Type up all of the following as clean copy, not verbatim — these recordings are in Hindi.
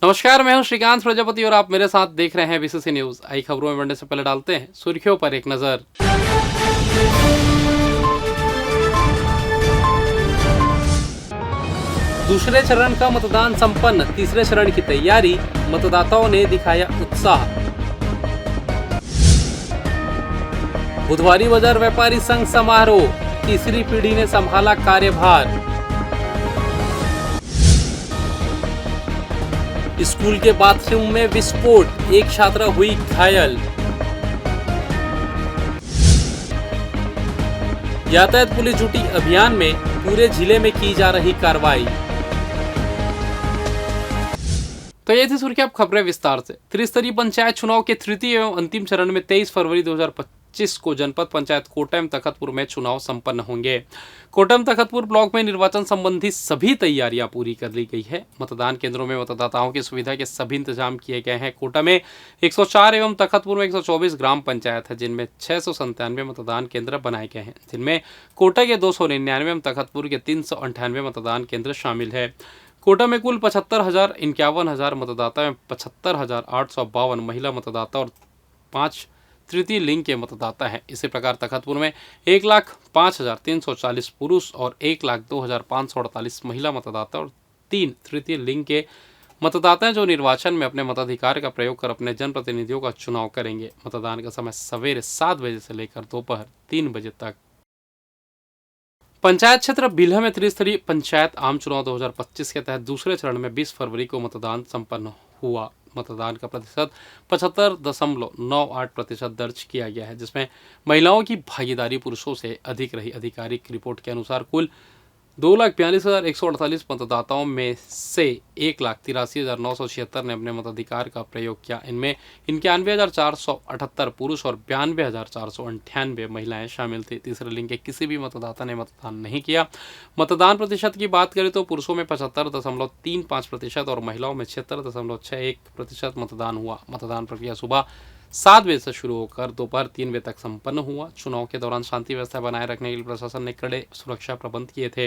नमस्कार, मैं हूं श्रीकांत प्रजापति और आप मेरे साथ देख रहे हैं बीसीसी न्यूज। आई खबरों में बढ़ने से पहले डालते हैं सुर्खियों पर एक नजर। दूसरे चरण का मतदान संपन्न, तीसरे चरण की तैयारी, मतदाताओं ने दिखाया उत्साह। बुधवारी बाजार व्यापारी संघ समारोह, तीसरी पीढ़ी ने संभाला कार्यभार। स्कूल के बाथरूम में विस्फोट, एक छात्रा हुई घायल। यातायात पुलिस जुटी अभियान में, पूरे जिले में की जा रही कार्रवाई। तो ये थी सुर्खी, अब खबरें विस्तार से। त्रिस्तरीय पंचायत चुनाव के तृतीय एवं अंतिम चरण में 23 फरवरी 2025 को जनपद पंचायत कोटम तखतपुर में चुनाव संपन्न होंगे। कोटम तखतपुर ब्लॉक में निर्वाचन संबंधी सभी तैयारियां पूरी कर ली गई है। मतदान केंद्रों में मतदाताओं की सुविधा के सभी इंतजाम किए गए हैं। कोटा में 104 एवं तखतपुर में 124 ग्राम पंचायत है, जिनमें 697 मतदान केंद्र बनाए गए हैं, जिनमें कोटा के 299 एवं तखतपुर के 398 मतदान केंद्र शामिल है। कोटा में कुल 75,51,000 मतदाता में 75,852 महिला मतदाता और 5 तृतीय लिंग के मतदाता हैं। इसी प्रकार तखतपुर में 1,05,340 पुरुष और 1,02,548 महिला मतदाता और 3 तृतीय लिंग के मतदाता हैं, जो निर्वाचन में अपने मताधिकार का प्रयोग कर अपने जनप्रतिनिधियों का चुनाव करेंगे। मतदान का समय सवेरे 7 बजे से लेकर दोपहर 3 बजे तक। पंचायत क्षेत्र बिल्हा में त्रिस्तरीय पंचायत आम चुनाव 2025 के तहत दूसरे चरण में 20 फरवरी को मतदान संपन्न हुआ। मतदान का प्रतिशत 75.98% दर्ज किया गया है, जिसमें महिलाओं की भागीदारी पुरुषों से अधिक रही। आधिकारिक रिपोर्ट के अनुसार कुल 2,42,148 मतदाताओं में से 1,83,976 ने अपने मताधिकार का प्रयोग किया। इनमें 91,478 पुरुष और 92,498 महिलाएं शामिल थी। तीसरे लिंग के किसी भी मतदाता ने मतदान नहीं किया। मतदान प्रतिशत की बात करें तो पुरुषों में 75.35% और महिलाओं में 76.61% मतदान हुआ। मतदान प्रक्रिया सुबह 7 बजे से शुरू होकर दोपहर 3 बजे तक संपन्न हुआ। चुनाव के दौरान शांति व्यवस्था बनाए रखने के लिए प्रशासन ने कड़े सुरक्षा प्रबंध किए थे।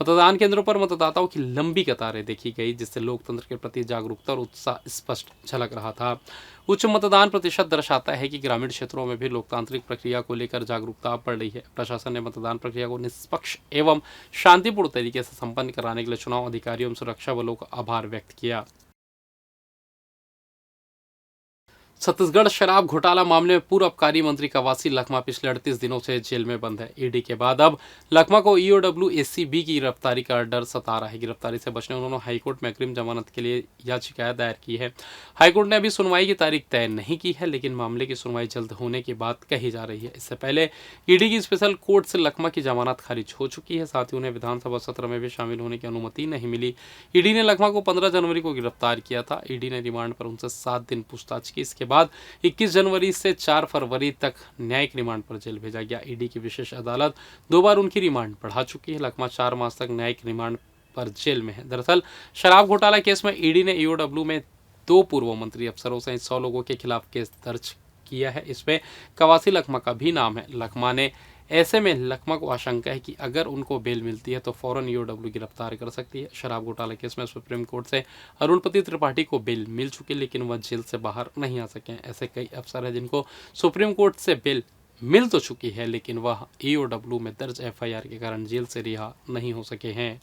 मतदान केंद्रों पर मतदाताओं की लंबी कतारें देखी गई, जिससे लोकतंत्र के प्रति जागरूकता और उत्साह स्पष्ट झलक रहा था। उच्च मतदान प्रतिशत दर्शाता है कि ग्रामीण क्षेत्रों में भी लोकतांत्रिक प्रक्रिया को लेकर जागरूकता बढ़ रही है। प्रशासन ने मतदान प्रक्रिया को निष्पक्ष एवं शांतिपूर्ण तरीके से संपन्न कराने के लिए चुनाव अधिकारियों एवं सुरक्षा बलों का आभार व्यक्त किया। छत्तीसगढ़ शराब घोटाला मामले में पूर्व आबकारी मंत्री कवासी लखमा पिछले 38 दिनों से जेल में बंद है। ईडी के बाद अब लखमा को ईओडब्ल्यू एसीबी की गिरफ्तारी का डर सता रहा है। गिरफ्तारी से बचने उन्होंने हाईकोर्ट में अग्रिम जमानत के लिए याचिका दायर की है। हाईकोर्ट ने अभी सुनवाई की तारीख तय नहीं की है, लेकिन मामले की सुनवाई जल्द होने की बात कही जा रही है। इससे पहले ईडी की स्पेशल कोर्ट से लखमा की जमानत खारिज हो चुकी है। साथ ही उन्हें विधानसभा सत्र में भी शामिल होने की अनुमति नहीं मिली। ईडी ने लखमा को 15 जनवरी को गिरफ्तार किया था। ईडी ने रिमांड पर उनसे 7 दिन पूछताछ की। इसके बाद 21 जनवरी से 4 फरवरी तक न्यायिक रिमांड पर जेल भेजा गया। ईडी की विशेष अदालत 2 बार उनकी रिमांड बढ़ा चुकी है। लखमा 4 मास तक न्यायिक रिमांड पर जेल में है। दरअसल शराब घोटाला केस में ईडी ने ईओडब्ल्यू में 2 पूर्व मंत्री अफसरों सहित 100 लोगों के खिलाफ केस दर्ज किया है। इसमें कवासी लखमा का भी नाम है। लखमा ने ऐसे में लखमा को आशंका है कि अगर उनको बेल मिलती है तो फौरन ईओडब्ल्यू गिरफ्तार कर सकती है। शराब घोटाला केस में सुप्रीम कोर्ट से अरुणपति त्रिपाठी को बेल मिल चुकी, लेकिन वह जेल से बाहर नहीं आ सके। ऐसे कई अफसर हैं जिनको सुप्रीम कोर्ट से बेल मिल तो चुकी है, लेकिन वह ईओडब्ल्यू में दर्ज एफआईआर के कारण जेल से रिहा नहीं हो सके हैं।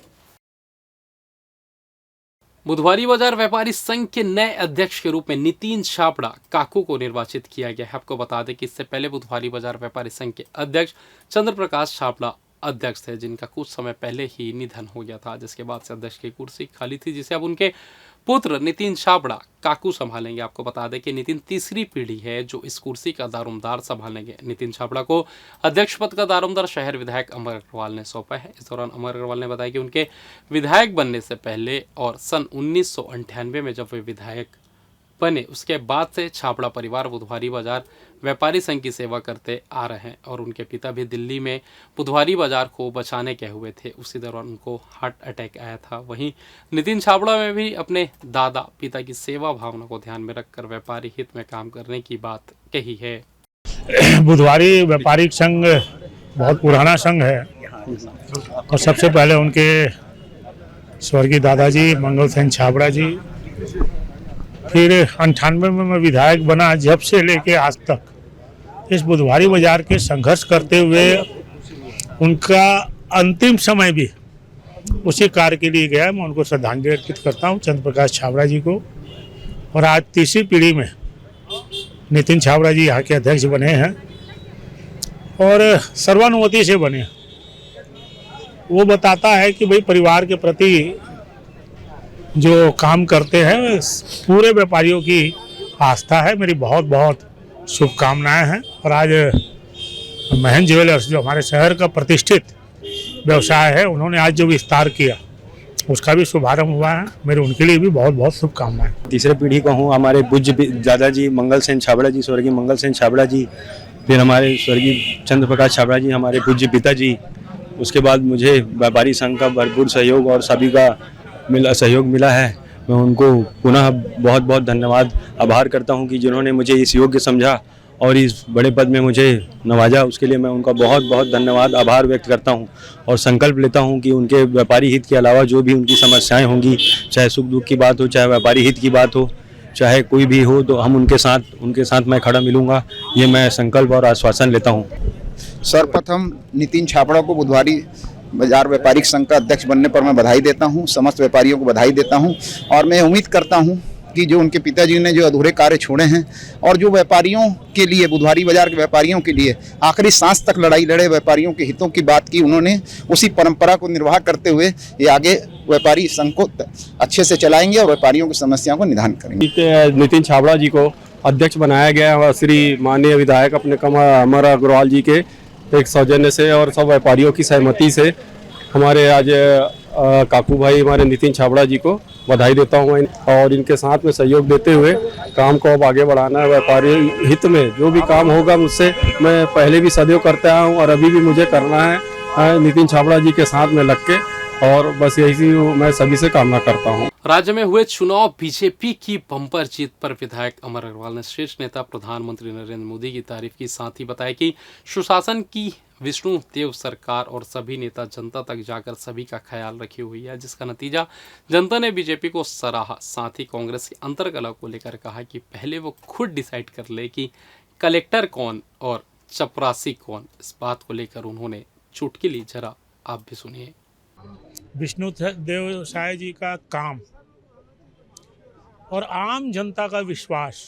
बुधवारी बाजार व्यापारी संघ के नए अध्यक्ष के रूप में नितिन छाबड़ा काकू को निर्वाचित किया गया है। आपको बता दें कि इससे पहले बुधवारी बाजार व्यापारी संघ के अध्यक्ष चंद्र प्रकाश छाबड़ा अध्यक्ष थे, जिनका कुछ समय पहले ही निधन हो गया था, जिसके बाद से अध्यक्ष की कुर्सी खाली थी, जिसे अब उनके पुत्र नितिन छाबड़ा काकू संभालेंगे। आपको बता दें कि नितिन तीसरी पीढ़ी है जो इस कुर्सी का दारोमदार संभालेंगे। नितिन छाबड़ा को अध्यक्ष पद का दारोमदार शहर विधायक अमर अग्रवाल ने सौंपा है। इस दौरान अमर अग्रवाल ने बताया कि उनके विधायक बनने से पहले और सन 1998 में जब वे विधायक बने उसके बाद से छाबड़ा परिवार बुधवारी बाजार व्यापारी संघ की सेवा करते आ रहे हैं और उनके पिता भी दिल्ली में बुधवारी बाजार को बचाने गए हुए थे। उसी दौरान उनको हार्ट अटैक आया था। वहीं नितिन छाबड़ा में भी अपने दादा पिता की सेवा भावना को ध्यान में रखकर व्यापारी हित में काम करने की बात कही है। बुधवारी व्यापारिक संघ बहुत पुराना संघ है और सबसे पहले उनके स्वर्गीय दादाजी मंगल सेन छाबड़ा जी, फिर 98 में मैं विधायक बना, जब से लेके आज तक इस बुधवारी बाजार के संघर्ष करते हुए उनका अंतिम समय भी उसी कार्य के लिए गया। मैं उनको श्रद्धांजलि अर्पित करता हूँ, चंद्र प्रकाश छाबड़ा जी को। और आज तीसरी पीढ़ी में नितिन छाबड़ा जी यहाँ के अध्यक्ष बने हैं और सर्वानुमति से बने। वो बताता है कि भाई परिवार के प्रति जो काम करते हैं पूरे व्यापारियों की आस्था है। मेरी बहुत बहुत शुभकामनाएं हैं। और आज महन ज्वेलर्स जो हमारे शहर का प्रतिष्ठित व्यवसाय है, उन्होंने आज जो विस्तार किया उसका भी शुभारंभ हुआ है। मेरे उनके लिए भी बहुत बहुत शुभकामनाएं। तीसरे पीढ़ी का हूँ। हमारे पूज्य दादाजी मंगल सेन छाबड़ा जी, स्वर्गीय मंगल सेन छाबड़ा जी, फिर हमारे स्वर्गीय चंद्र प्रकाश छाबड़ा जी हमारे पूज्य पिताजी। उसके बाद मुझे व्यापारी संघ का भरपूर सहयोग और सभी का सहयोग मिला है। मैं उनको पुनः बहुत बहुत धन्यवाद आभार करता हूं कि जिन्होंने मुझे इस योग्य समझा और इस बड़े पद में मुझे नवाजा। उसके लिए मैं उनका बहुत बहुत धन्यवाद आभार व्यक्त करता हूं और संकल्प लेता हूं कि उनके व्यापारी हित के अलावा जो भी उनकी समस्याएं होंगी, चाहे सुख दुख की बात हो, चाहे व्यापारी हित की बात हो, चाहे कोई भी हो, तो हम उनके साथ मैं खड़ा मिलूँगा। ये मैं संकल्प और आश्वासन लेता हूँ। सर्वप्रथम नितिन छाबड़ा को बुधवारी बाजार व्यापारिक संघ का अध्यक्ष बनने पर मैं बधाई देता हूं, समस्त व्यापारियों को बधाई देता हूं। और मैं उम्मीद करता हूं कि जो उनके पिताजी ने जो अधूरे कार्य छोड़े हैं और जो व्यापारियों के लिए, बुधवारी बाजार के व्यापारियों के लिए आखिरी सांस तक लड़ाई लड़े, व्यापारियों के हितों की बात की उन्होंने, उसी परंपरा को निर्वाह करते हुए ये आगे व्यापारी संघ को अच्छे से चलाएंगे और व्यापारियों की समस्याओं को निदान करेंगे। नितिन छाबड़ा जी को अध्यक्ष बनाया गया है श्री माननीय विधायक अपने अमर अग्रवाल जी के एक सौजन्य से और सब व्यापारियों की सहमति से। हमारे आज काकू भाई हमारे नितिन छाबड़ा जी को बधाई देता हूँ और इनके साथ में सहयोग देते हुए काम को अब आगे बढ़ाना है। व्यापारी हित में जो भी काम होगा मुझसे, मैं पहले भी सदैव करता हूँ और अभी भी मुझे करना है नितिन छाबड़ा जी के साथ में लग के। और बस यही मैं सभी से कामना करता हूँ। राज्य में हुए चुनाव बीजेपी की बम्पर जीत पर विधायक अमर अग्रवाल ने शीर्ष नेता प्रधानमंत्री नरेंद्र मोदी की तारीफ की, साथ ही बताया कि सुशासन की विष्णु देव सरकार और सभी नेता जनता तक जाकर सभी का ख्याल रखी हुई है, जिसका नतीजा जनता ने बीजेपी को सराहा। साथ ही कांग्रेस की अंतर्कलह को लेकर कहा कि पहले वो खुद डिसाइड कर ले कि कलेक्टर कौन और चपरासी कौन। इस बात को लेकर उन्होंने चुटकी ली, जरा आप भी सुनिए। विष्णु देव साय जी का काम और आम जनता का विश्वास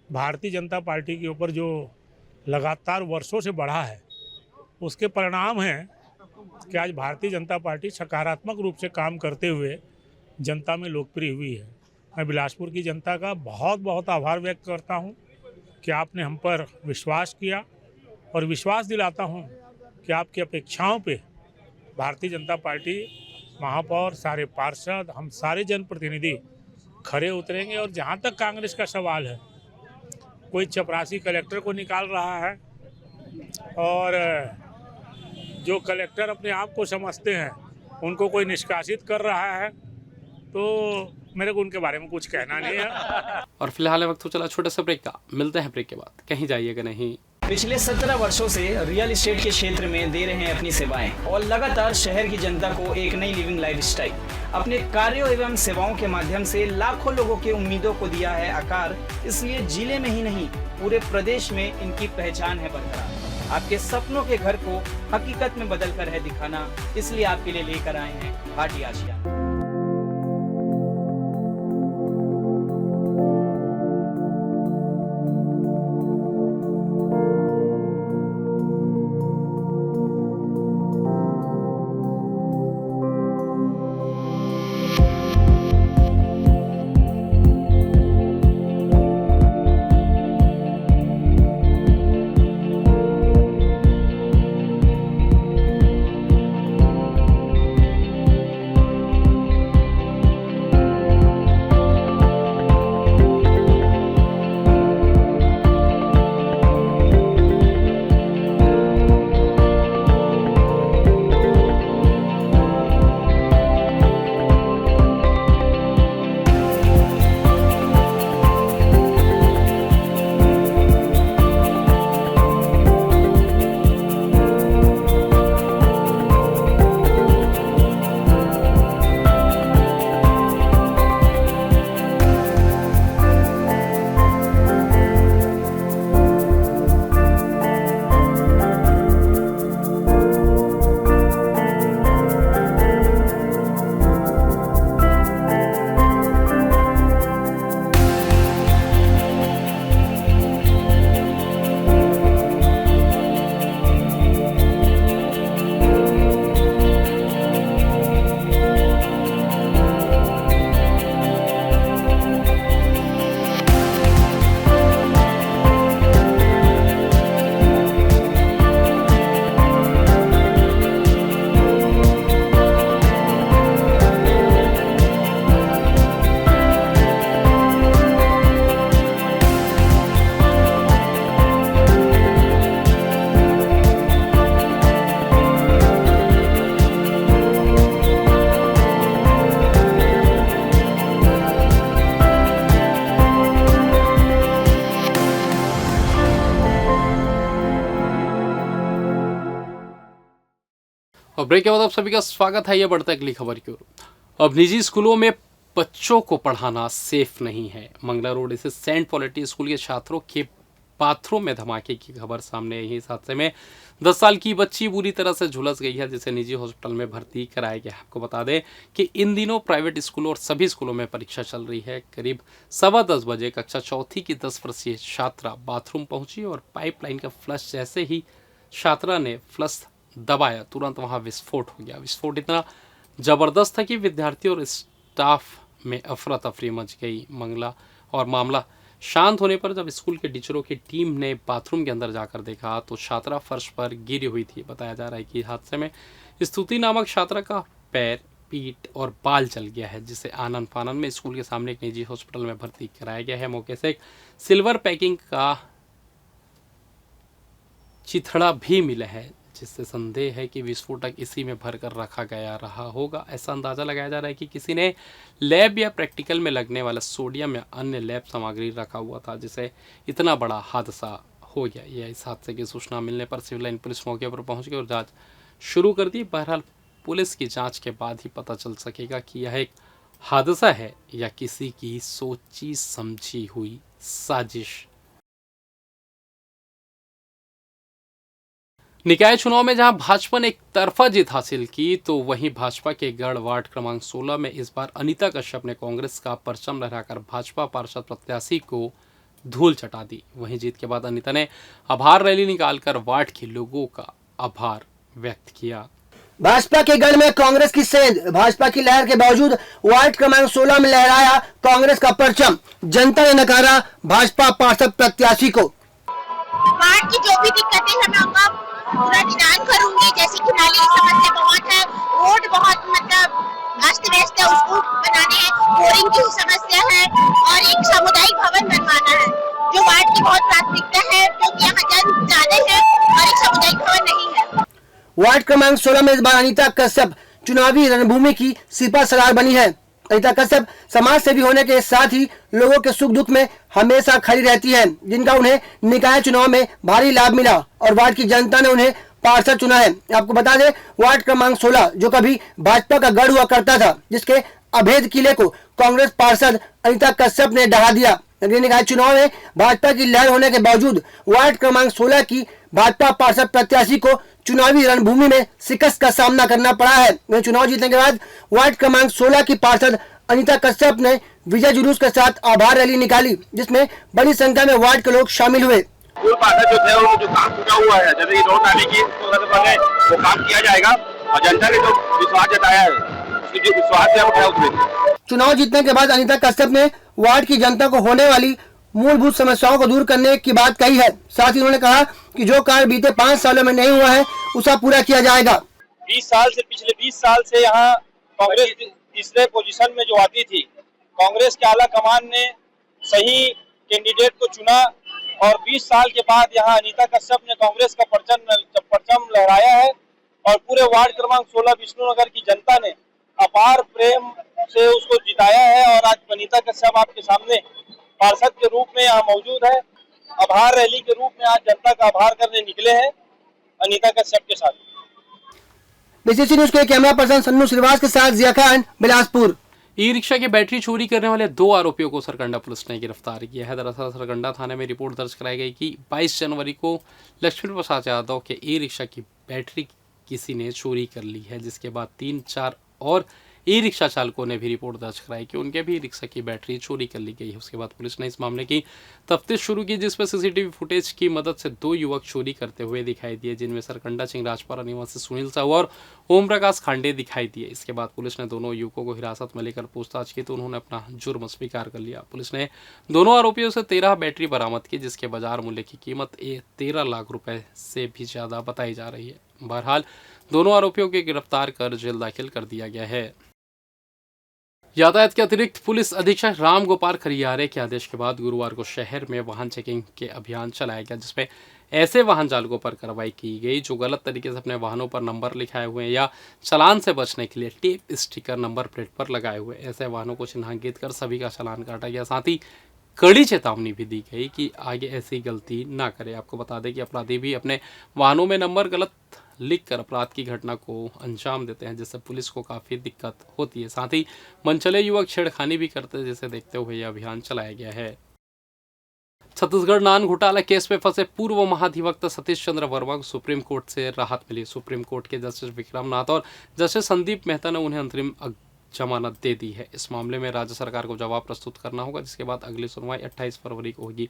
भारतीय जनता पार्टी के ऊपर जो लगातार वर्षों से बढ़ा है, उसके परिणाम हैं कि आज भारतीय जनता पार्टी सकारात्मक रूप से काम करते हुए जनता में लोकप्रिय हुई है। मैं बिलासपुर की जनता का बहुत बहुत आभार व्यक्त करता हूं कि आपने हम पर विश्वास किया और विश्वास दिलाता हूं कि आपकी अपेक्षाओं पे भारतीय जनता पार्टी, महापौर, सारे पार्षद, हम सारे जनप्रतिनिधि खड़े उतरेंगे। और जहां तक कांग्रेस का सवाल है, कोई चपरासी कलेक्टर को निकाल रहा है और जो कलेक्टर अपने आप को समझते हैं उनको कोई निष्कासित कर रहा है, तो मेरे को उनके बारे में कुछ कहना नहीं है। और फिलहाल वक्त तो चला छोटा सा ब्रेक का, मिलते हैं ब्रेक के बाद, कहीं जाइएगा नहीं। पिछले 17 वर्षों से रियल एस्टेट के क्षेत्र में दे रहे हैं अपनी सेवाएं और लगातार शहर की जनता को एक नई लिविंग लाइफस्टाइल। अपने कार्यों एवं सेवाओं के माध्यम से लाखों लोगों की उम्मीदों को दिया है आकार। इसलिए जिले में ही नहीं, पूरे प्रदेश में इनकी पहचान है बरकरार। आपके सपनों के घर को हकीकत में बदल कर है दिखाना, इसलिए आपके लिए लेकर आए हैं भाटी आशिया। और ब्रेक के बाद आप सभी का स्वागत है। ये बढ़ता है अगली खबर की ओर। अब निजी स्कूलों में बच्चों को पढ़ाना सेफ नहीं है। मंगला रोड स्थित सेंट पॉलिटी स्कूल के छात्रों के बाथरूम में धमाके की खबर सामने आई है। इस हादसे में 10 साल की बच्ची बुरी तरह से झुलस गई है, जिसे निजी हॉस्पिटल में भर्ती कराया गया है। आपको बता दें कि इन दिनों प्राइवेट स्कूलों और सभी स्कूलों में परीक्षा चल रही है। करीब 10:15 बजे कक्षा चौथी की 10 वर्षीय छात्रा बाथरूम पहुंची और पाइपलाइन का फ्लश जैसे ही छात्रा ने फ्लश दबाया, तुरंत वहां विस्फोट हो गया। विस्फोट इतना जबरदस्त था कि विद्यार्थियों और स्टाफ में अफरा तफरी मच गई। मामला शांत होने पर जब स्कूल के टीचरों की टीम ने बाथरूम के अंदर जाकर देखा तो छात्रा फर्श पर गिरी हुई थी। बताया जा रहा है कि हादसे में स्तुति नामक छात्रा का पैर, पीठ और बाल जल गया है, जिसे आनन फानन में स्कूल के सामने एक निजी हॉस्पिटल में भर्ती कराया गया है। मौके से एक सिल्वर पैकिंग का चिथड़ा भी मिला है, जिससे संदेह है कि विस्फोटक इसी में भरकर रखा गया रहा होगा। ऐसा अंदाजा लगाया जा रहा है कि किसी ने लैब या प्रैक्टिकल में लगने वाला सोडियम या अन्य लैब सामग्री रखा हुआ था, जिसे इतना बड़ा हादसा हो गया। यह इस हादसे की सूचना मिलने पर सिविल लाइन पुलिस मौके पर पहुंच गई और जांच शुरू कर दी। बहरहाल पुलिस की जांच के बाद ही पता चल सकेगा कि यह एक हादसा है या किसी की सोची समझी हुई साजिश। निकाय चुनाव में जहां भाजपा ने एक तरफा जीत हासिल की, तो वहीं भाजपा के गढ़ वार्ड क्रमांक 16 में इस बार अनीता कश्यप ने कांग्रेस का परचम लहराकर भाजपा पार्षद प्रत्याशी को धूल चटा दी। वहीं जीत के बाद अनीता ने आभार रैली निकालकर वार्ड के लोगों का आभार व्यक्त किया। भाजपा के गढ़ में कांग्रेस की सेंध, भाजपा की लहर के बावजूद वार्ड क्रमांक 16 में लहराया कांग्रेस का परचम। जनता ने नकारा भाजपा पार्षद प्रत्याशी को। वार्ड की जो भी दिक्कतें हैं मैं उनका पूरा निदान करूंगी। जैसे कि नाली की समस्या बहुत है, रोड बहुत अस्त व्यस्त है, उसको बनाने हैं, बोरिंग की समस्या है और एक सामुदायिक भवन बनवाना है, जो वार्ड की बहुत प्राथमिकता है, क्योंकि यहाँ जन ज्यादा है और एक सामुदायिक भवन नहीं है। वार्ड क्रमांक 16 में इस बार अनीता कश्यप चुनावी रणभूमि की सिपा सलार बनी है। अनीता कश्यप समाज सेवी होने के साथ ही लोगों के सुख दुख में हमेशा खड़ी रहती है, जिनका उन्हें निकाय चुनाव में भारी लाभ मिला और वार्ड की जनता ने उन्हें पार्षद चुना है। आपको बता दें, वार्ड क्रमांक 16 जो कभी भाजपा का गढ़ हुआ करता था, जिसके अभेद किले को कांग्रेस पार्षद अनीता कश्यप ने ढहा दिया। अगले निकाय चुनाव में भाजपा की लहर होने के बावजूद वार्ड क्रमांक 16 की भाजपा पार्षद प्रत्याशी को चुनावी रणभूमि में शिकस्त का सामना करना पड़ा है। वहीं चुनाव जीतने के बाद वार्ड क्रमांक 16 की पार्षद अनीता कश्यप ने विजय जुलूस के साथ आभार रैली निकाली, जिसमें बड़ी संख्या में वार्ड के लोग शामिल हुए। जो थे वो जो काम पूरा हुआ है, जैसे कि रोड नाली की वो काम किया जाएगा और जनता ने जो विश्वास जताया है, उसकी जो विश्वास है वो खरा उतरेगा। चुनाव जीतने के बाद अनीता कश्यप ने वार्ड की जनता को होने वाली मूलभूत समस्याओं को दूर करने की बात कही है। साथ ही उन्होंने कहा कि जो कार्य बीते 5 सालों में नहीं हुआ है, उसे पूरा किया जाएगा। पिछले 20 साल से यहाँ कांग्रेस तीसरे पोजीशन में जो आती थी, कांग्रेस के आला कमान ने सही कैंडिडेट को चुना और 20 साल के बाद यहाँ अनीता कश्यप ने कांग्रेस का परचम लहराया है और पूरे वार्ड क्रमांक 16 विष्णुनगर की जनता ने अपार प्रेम से उसको जिताया है और आज अनीता कश्यप आपके सामने पार्षद के रूप में यहाँ मौजूद है। आभार रैली के रूप में आज जनता का आभार करने निकले हैं अनीता कश्यप के साथ। बीसीसी न्यूज के कैमरा पर्सन सन्नू श्रीवास के साथ जिया खान, बिलासपुर। ई रिक्शा की बैटरी चोरी करने वाले 2 आरोपियों को सरकंडा पुलिस ने गिरफ्तार किया है। दरअसल सरकंडा थाने में रिपोर्ट दर्ज कराई गई कि 22 जनवरी को लक्ष्मी प्रसाद यादव के ई रिक्शा की बैटरी किसी ने चोरी कर ली है, जिसके बाद 3-4 और ई रिक्शा चालकों ने भी रिपोर्ट दर्ज कराई कि उनके भी रिक्शा की बैटरी चोरी कर ली गई है। उसके बाद पुलिस ने इस मामले की तफ्तीश शुरू की, जिसमें सीसीटीवी फुटेज की मदद से 2 युवक चोरी करते हुए दिखाई दिए, जिनमें सरकंडा चिंगराजपुरा निवासी सुनील साहू और ओम प्रकाश खांडे दिखाई दिए। इसके बाद पुलिस ने दोनों युवकों को हिरासत में लेकर पूछताछ की तो उन्होंने अपना जुर्म स्वीकार कर लिया। पुलिस ने दोनों आरोपियों से 13 बैटरी बरामद की, जिसके बाजार मूल्य की कीमत 13 लाख रुपए से भी ज्यादा बताई जा रही है। बहरहाल दोनों आरोपियों को गिरफ्तार कर जेल दाखिल कर दिया गया है। यातायात के अतिरिक्त पुलिस अधीक्षक राम गोपाल खरियारे के आदेश के बाद गुरुवार को शहर में वाहन चेकिंग के अभियान चलाया गया, जिसमें ऐसे वाहन चालकों पर कार्रवाई की गई जो गलत तरीके से अपने वाहनों पर नंबर लिखाए हुए हैं या चालान से बचने के लिए टेप स्टिकर नंबर प्लेट पर लगाए हुए। ऐसे वाहनों को चिन्हांकित कर सभी का चालान काटा गया। साथ ही कड़ी चेतावनी भी दी गई कि आगे ऐसी गलती ना करें। आपको बता दें कि अपराधी भी अपने वाहनों में नंबर गलत लिखकर अपराध की घटना को अंजाम देते हैं, जिससे पुलिस को काफ़ी दिक्कत होती है। साथ ही मनचले युवक छेड़खानी भी करते हैं, जिसे देखते हुए यह अभियान चलाया गया है। छत्तीसगढ़ नान घोटाला केस में फंसे पूर्व महाधिवक्ता सतीश चंद्र वर्मा को सुप्रीम कोर्ट से राहत मिली। सुप्रीम कोर्ट के जस्टिस विक्रम नाथ और जस्टिस संदीप मेहता ने उन्हें अंतरिम जमानत दे दी है। इस मामले में राज्य सरकार को जवाब प्रस्तुत करना होगा, जिसके बाद अगली सुनवाई 28 फरवरी को होगी।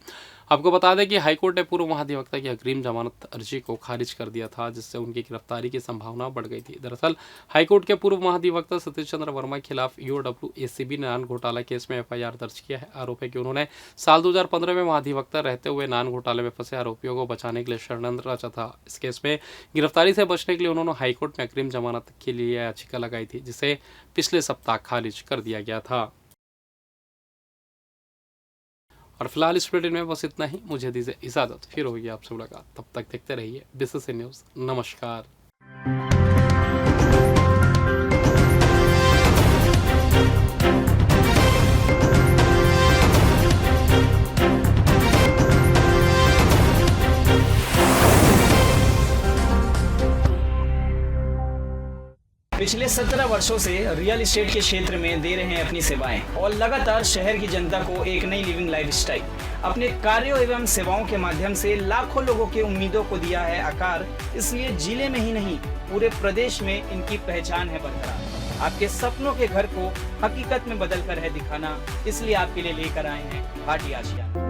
आपको बता दें कि हाईकोर्ट ने पूर्व महाधिवक्ता की अग्रिम जमानत अर्जी को खारिज कर दिया था, जिससे उनकी गिरफ्तारी की संभावना बढ़ गई थी। दरअसल हाईकोर्ट के पूर्व महाधिवक्ता सतीश चंद्र वर्मा के खिलाफ ईओडब्ल्यू एसीबी ने नान घोटाला केस में एफआईआर दर्ज किया है। आरोप है कि उन्होंने साल 2015 में महाधिवक्ता रहते हुए नान घोटाले में फंसे आरोपियों को बचाने के लिए षड्यंत्र रचा था। इस केस में गिरफ्तारी से बचने के लिए उन्होंने हाईकोर्ट में अग्रिम जमानत के लिए याचिका लगाई थी, जिसे पिछले सप्ताह खारिज कर दिया गया था। और फिलहाल इस बुलेटिन में बस इतना ही। मुझे दीजिए इजाजत, फिर होगी आपसे मुलाकात। तब तक देखते रहिए बीसीसी न्यूज़। नमस्कार। पिछले 17 वर्षों से रियल एस्टेट के क्षेत्र में दे रहे हैं अपनी सेवाएं और लगातार शहर की जनता को एक नई लिविंग लाइफस्टाइल। अपने कार्यों एवं सेवाओं के माध्यम से लाखों लोगों की उम्मीदों को दिया है आकार। इसलिए जिले में ही नहीं, पूरे प्रदेश में इनकी पहचान है बरकरार। आपके सपनों के घर को हकीकत में बदल कर है दिखाना, इसलिए आपके लिए लेकर आए हैं भाटी आशिया।